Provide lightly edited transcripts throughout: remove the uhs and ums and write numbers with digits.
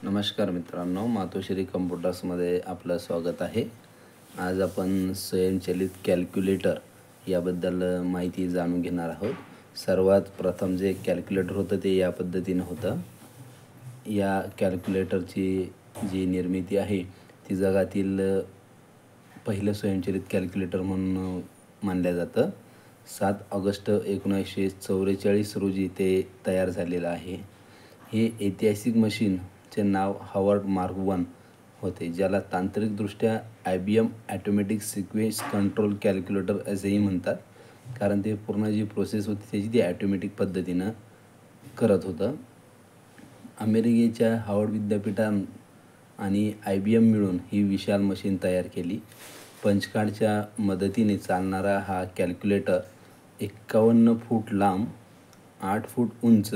नमस्कार मित्रांनो, मातोश्री कम्प्युटर्समध्ये आपलं स्वागत आहे. आज आपण स्वयंचलित कॅल्क्युलेटर याबद्दल माहिती जाणून घेणार आहोत. सर्वात प्रथम जे कॅल्क्युलेटर होतं ते या पद्धतीनं होतं. या कॅल्क्युलेटरची जी निर्मिती आहे ती जगातील पहिलं स्वयंचलित कॅल्क्युलेटर म्हणून मानलं जातं. 7 ऑगस्ट 1944 रोजी ते तयार झालेलं आहे. हे ऐतिहासिक मशीनचे नाव हावर्ड मार्क 1 होते, ज्याला तांत्रिकदृष्ट्या IBM automatic sequence control calculator असेही म्हणतात, कारण ते पूर्ण जी प्रोसेस होती त्याची ती ऑटोमॅटिक पद्धतीनं करत होतं. अमेरिकेच्या हावर्ड विद्यापीठा आणि IBM मिळून ही विशाल मशीन तयार केली. पंचकार्डच्या मदतीने चालणारा हा कॅल्क्युलेटर 51 फूट लांब, 8 फूट उंच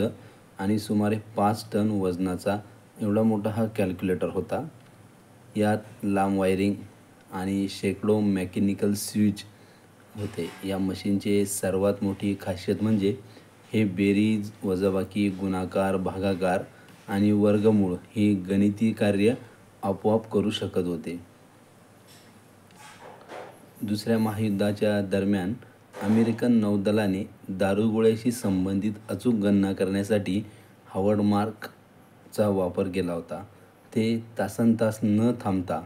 आणि सुमारे 5 टन वजनाचा एवढा मोठा हा कॅल्क्युलेटर होता. यात लांब वायरिंग आणि शेकडो मेकॅनिकल स्विच होते. या मशीनची सर्वात मोठी खासियत म्हणजे हे बेरीज, वजाबाकी, गुणाकार, भागाकार आणि वर्गमूळ ही गणिती कार्य आपोआप करू शकत होते. दुसऱ्या महायुद्धाच्या दरम्यान अमेरिकन नौदलाने दारुगोळ्याशी संबंधित अचूक गणना करण्यासाठी हावर्ड मार्कचा वापर केला होता. ते तासनतास न थांबता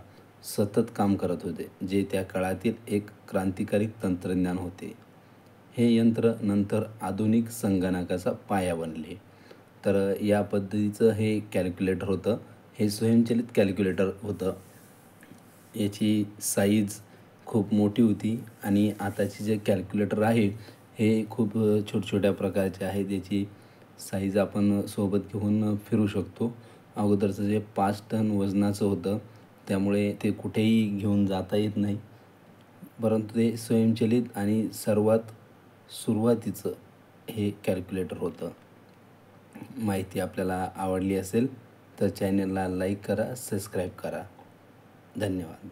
सतत काम करत होते, जे त्या काळातील एक क्रांतिकारी तंत्रज्ञान होते. हे यंत्र नंतर आधुनिक संगणकाचा पाया बनले. तर या पद्धतीचं हे कॅल्क्युलेटर होतं. हे स्वयंचलित कॅल्क्युलेटर होतं. याची साईज खूप मोठी होती आणि आताचे जे कॅल्क्युलेटर आहे हे खूप छोट्या प्रकारचे आहेत. याची साईज आपण सोबत घेऊन फिरू शकतो. अगोदरचं जे 5 टन वजनाचं होतं त्यामुळे ते कुठेही घेऊन जाता येत नाही, परंतु ते स्वयंचलित आणि सर्वात सुरुवातीचं हे कॅल्क्युलेटर होतं. माहिती आपल्याला आवडली असेल तर चॅनलला लाईक करा, सबस्क्राईब करा. धन्यवाद.